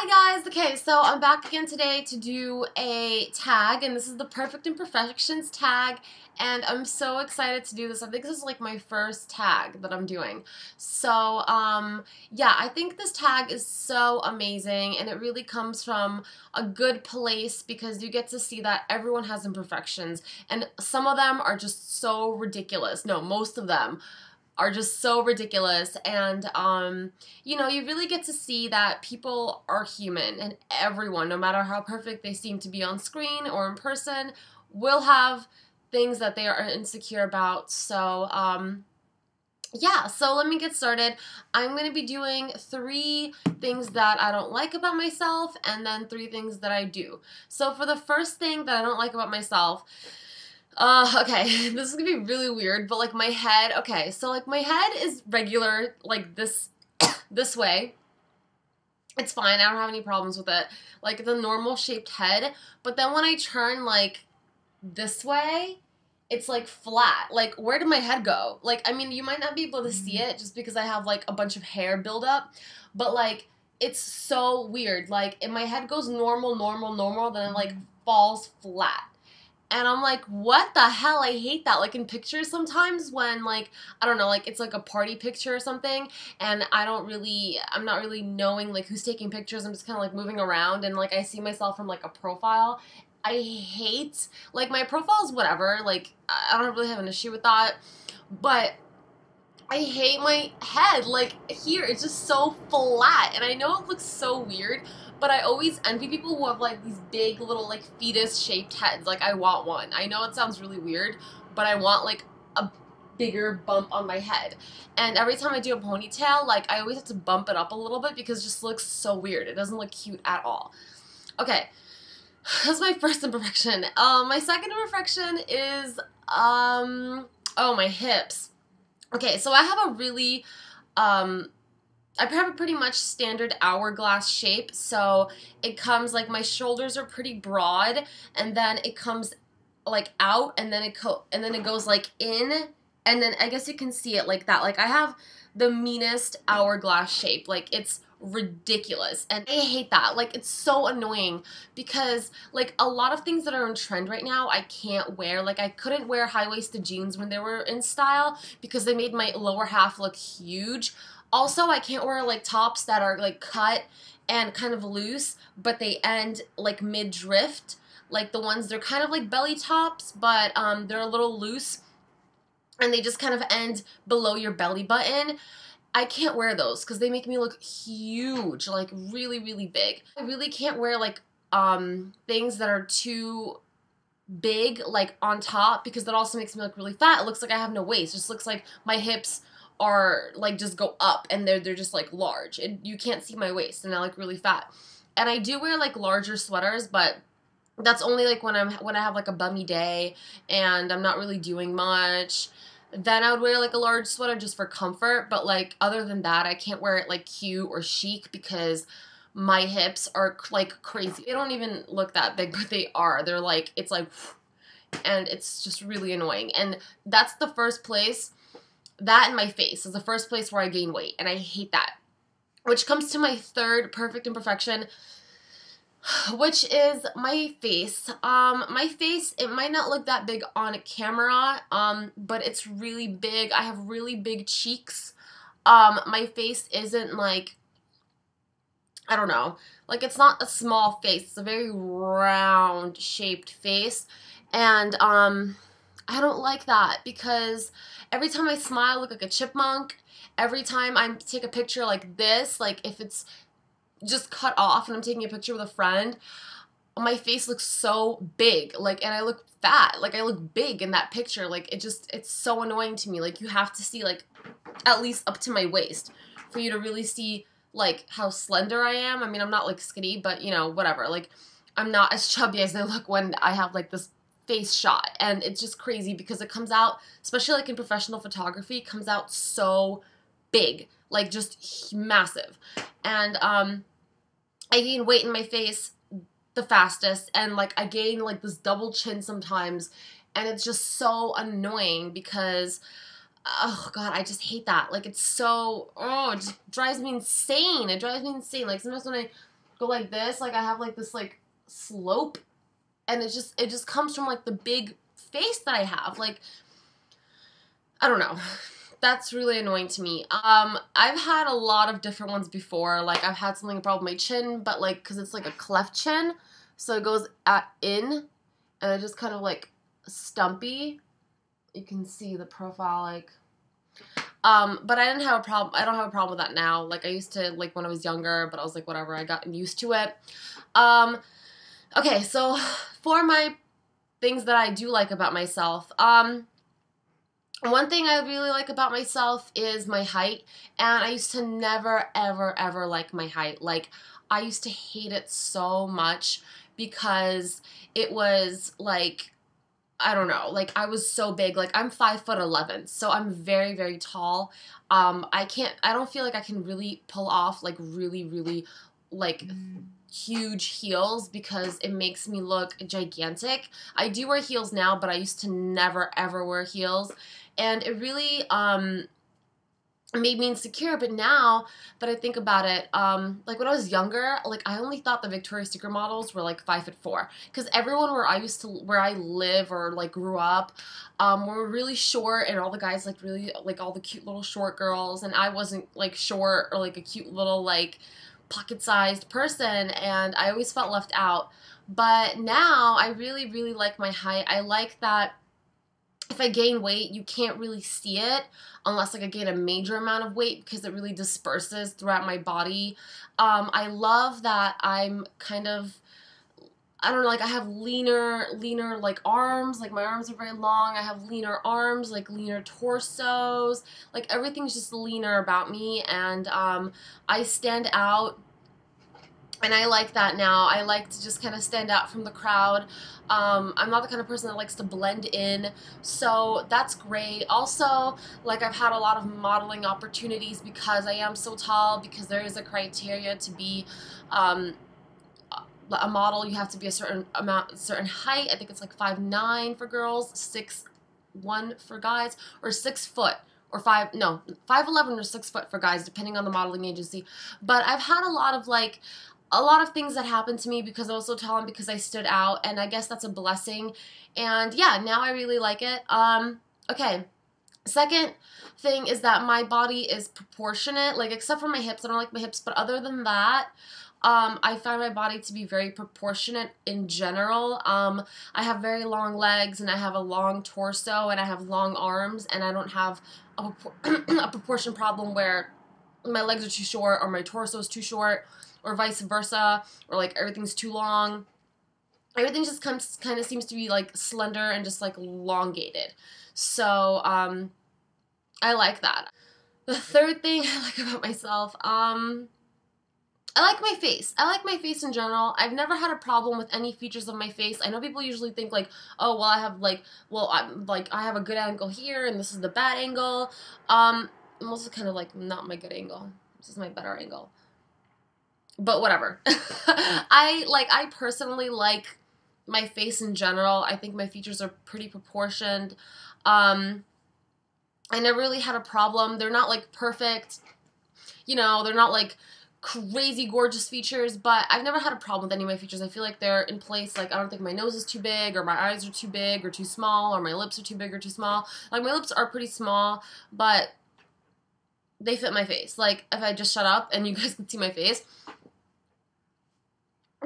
Hi guys! Okay, so I'm back again today to do a tag, and this is the Perfect Imperfections tag, and I'm so excited to do this. I think this is like my first tag that I'm doing. So, yeah, I think this tag is so amazing, and it really comes from a good place because you get to see that everyone has imperfections, and some of them are just so ridiculous. No, most of them are just so ridiculous, and you know, you really get to see that people are human, and everyone, no matter how perfect they seem to be on screen or in person, will have things that they are insecure about. So yeah, so let me get started. I'm going to be doing 3 things that I don't like about myself, and then 3 things that I do. So for the first thing that I don't like about myself, okay, this is gonna be really weird, but like my head, okay, so like my head is regular, like this, this way. It's fine, I don't have any problems with it. Like the normal shaped head, but then when I turn like this way, it's like flat. Like, where did my head go? Like, I mean, you might not be able to see it just because I have like a bunch of hair buildup, but like, it's so weird. Like, if my head goes normal, then it like falls flat. And I'm like, what the hell? I hate that. Like in pictures sometimes when like, I don't know, like it's like a party picture or something, and I'm not really knowing like who's taking pictures. I'm just kind of like moving around, and like I see myself from like a profile. I hate, like my profile's whatever, like I don't really have an issue with that, but I hate my head. Like here, it's just so flat, and I know it looks so weird, but I always envy people who have like these big little like fetus shaped heads. Like I want one. I know it sounds really weird, but I want like a bigger bump on my head. And every time I do a ponytail, like I always have to bump it up a little bit because it just looks so weird. It doesn't look cute at all. Okay, that's my first imperfection. My second imperfection is oh, my hips. Okay, so I have a really, I have a pretty much standard hourglass shape, so it comes, like, my shoulders are pretty broad, and then it comes, like, out, and then it goes, like, in, and then I guess you can see it like that. Like, I have the meanest hourglass shape. Like, it's ridiculous, and I hate that. Like, it's so annoying because like a lot of things that are in trend right now I can't wear. Like I couldn't wear high-waisted jeans when they were in style because they made my lower half look huge. Also, I can't wear like tops that are like cut and kind of loose but they end like mid-drift, like the ones, they're kind of like belly tops but they're a little loose and they just kind of end below your belly button. I can't wear those because they make me look huge, like really, really big. I really can't wear like things that are too big, like on top, because that also makes me look really fat. It looks like I have no waist. It just looks like my hips are like just go up and they're just like large. You can't see my waist and I look really fat. And I do wear like larger sweaters, but that's only like when I have like a bummy day and I'm not really doing much. Then I would wear like a large sweater just for comfort, but like other than that, I can't wear it like cute or chic because my hips are like crazy. They don't even look that big, but they are. They're like, it's like, and it's just really annoying. And that's the first place, that and my face is the first place where I gain weight, and I hate that. Which comes to my third perfect imperfection, which is my face. My face, it might not look that big on camera, but it's really big. I have really big cheeks. My face isn't like, I don't know, like it's not a small face. It's a very round shaped face, and I don't like that because every time I smile I look like a chipmunk. Every time I take a picture like this, like if it's just cut off and I'm taking a picture with a friend, my face looks so big, like, and I look fat, like I look big in that picture. Like it's so annoying to me. Like you have to see like at least up to my waist for you to really see like how slender I am. I mean, I'm not like skinny, but you know, whatever. Like I'm not as chubby as I look when I have like this face shot, and it's just crazy because it comes out, especially like in professional photography, it comes out so big, like just massive. And I gain weight in my face the fastest, and like I gain like this double chin sometimes, and it's just so annoying because oh god, I just hate that. Like it's so, oh, it just drives me insane. It drives me insane. Like sometimes when I go like this. Like I have like this like slope, and it just comes from like the big face that I have. Like, I don't know. That's really annoying to me. I've had a lot of different ones before. Like I've had something problem with my chin, but like, cause it's like a cleft chin, so it goes in, and it just kind of like stumpy. You can see the profile, like, but I didn't have a problem. I don't have a problem with that now. Like I used to, like when I was younger, but I was like, whatever. I got used to it. Okay, so for my things that I do like about myself, one thing I really like about myself is my height, and I used to never, ever, ever like my height. Like, I used to hate it so much because it was like, I don't know, like I was so big. Like I'm 5'11", so I'm very, very tall. I don't feel like I can really pull off like really, really like huge heels because it makes me look gigantic. I do wear heels now, but I used to never, ever wear heels. And it really made me insecure, but now that I think about it, like when I was younger, like I only thought the Victoria's Secret models were like 5'4", because everyone where I live or like grew up, were really short, and all the guys like really like all the cute little short girls, and I wasn't like short or like a cute little like pocket-sized person, and I always felt left out. But now I really, really like my height. I like that if I gain weight, you can't really see it unless like I gain a major amount of weight because it really disperses throughout my body. I love that I'm kind of, I don't know, like I have leaner like arms, like my arms are very long. I have leaner arms, like leaner torsos, like everything's just leaner about me, and I stand out. And I like that now. I like to just kind of stand out from the crowd. I'm not the kind of person that likes to blend in, so that's great. Also, like I've had a lot of modeling opportunities because I am so tall, because there is a criteria to be a model. You have to be a certain height. I think it's like 5'9" for girls, 6'1" for guys, or 6 foot. Or 5'11" or 6 foot for guys, depending on the modeling agency. But I've had a lot of things that happened to me because I was so tall and because I stood out, and I guess that's a blessing. And yeah, now I really like it. Okay. Second thing is that my body is proportionate, like except for my hips. I don't like my hips, but other than that, I find my body to be very proportionate in general. I have very long legs, and I have a long torso, and I have long arms, and I don't have a proportion problem where my legs are too short or my torso is too short, or vice versa, or like everything's too long. Everything just kind of seems to be like slender and just like elongated. So I like that. The third thing I like about myself, I like my face. I like my face in general. I've never had a problem with any features of my face. I know people usually think like, oh, well, I have a good angle here, and this is the bad angle. I'm also kind of like not my good angle. This is my better angle. But whatever. I personally like my face in general. I think my features are pretty proportioned. I never really had a problem. They're not like perfect, they're not like crazy gorgeous features, but I've never had a problem with any of my features. I feel like they're in place. Like I don't think my nose is too big, or my eyes are too big or too small, or my lips are too big or too small. Like my lips are pretty small, but they fit my face. Like if I just shut up and you guys could see my face,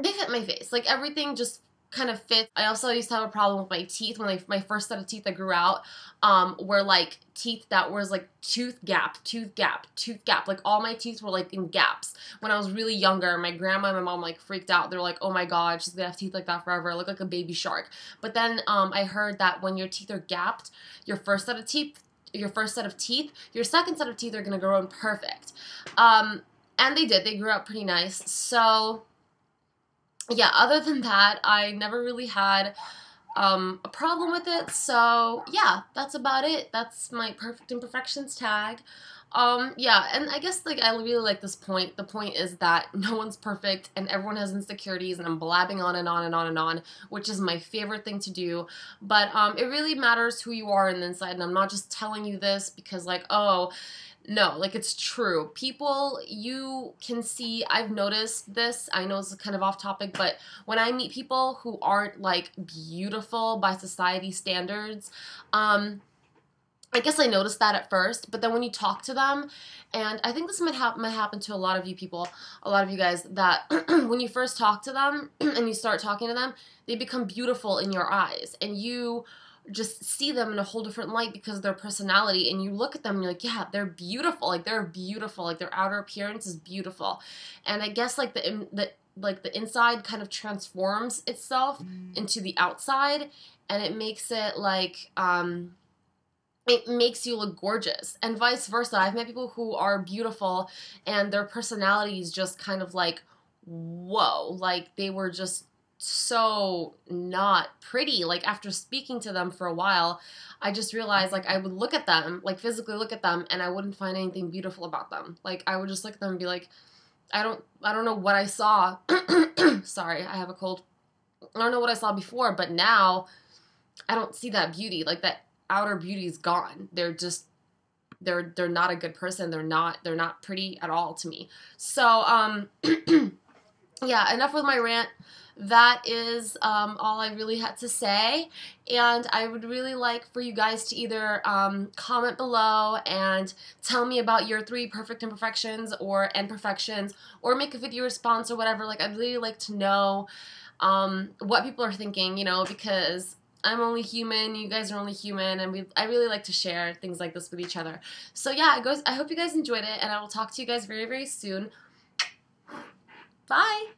they fit my face. Like everything just kind of fits. I also used to have a problem with my teeth. When my first set of teeth that grew out were like teeth that was like tooth gap. Like all my teeth were like in gaps. When I was really younger, my grandma and my mom like freaked out. They're like, oh my god, she's gonna have teeth like that forever. I look like a baby shark. But then I heard that when your teeth are gapped, your first set of teeth, your second set of teeth are gonna grow in perfect. And they did. They grew out pretty nice. So yeah, other than that, I never really had a problem with it. So yeah, that's about it. That's my Perfect Imperfections tag. Yeah, and I guess like I really like this point. The point is that no one's perfect and everyone has insecurities, and I'm blabbing on and on and on and on, which is my favorite thing to do. But it really matters who you are on the inside, and I'm not just telling you this because like, oh, No, like it's true. People, you can see, I've noticed this. I know it's kind of off topic, but when I meet people who aren't like beautiful by society standards, I guess I noticed that at first, but then when you talk to them, and I think this might happen to a lot of you people, a lot of you guys, that when you first talk to them and you start talking to them, they become beautiful in your eyes, and you just see them in a whole different light because of their personality, and you look at them and you're like, yeah, they're beautiful, like they're beautiful, like their outer appearance is beautiful, and I guess like the inside kind of transforms itself into the outside, and it makes it like it makes you look gorgeous, and vice versa. I've met people who are beautiful and their personalities just kind of like, whoa, like they were just so not pretty. Like after speaking to them for a while, I just realized like I would look at them, like physically look at them, and I wouldn't find anything beautiful about them. Like I would just look at them and be like, I don't know what I saw. Sorry, I have a cold. I don't know what I saw before, but now I don't see that beauty. Like that outer beauty is gone. They're just they're not a good person. They're not pretty at all to me. So yeah, enough with my rant. That is all I really had to say, and I would really like for you guys to either comment below and tell me about your 3 perfect imperfections or imperfections, or make a video response or whatever. Like I'd really like to know what people are thinking, you know, because I'm only human, you guys are only human, and I really like to share things like this with each other. So yeah, I hope you guys enjoyed it, and I will talk to you guys very, very soon. Bye!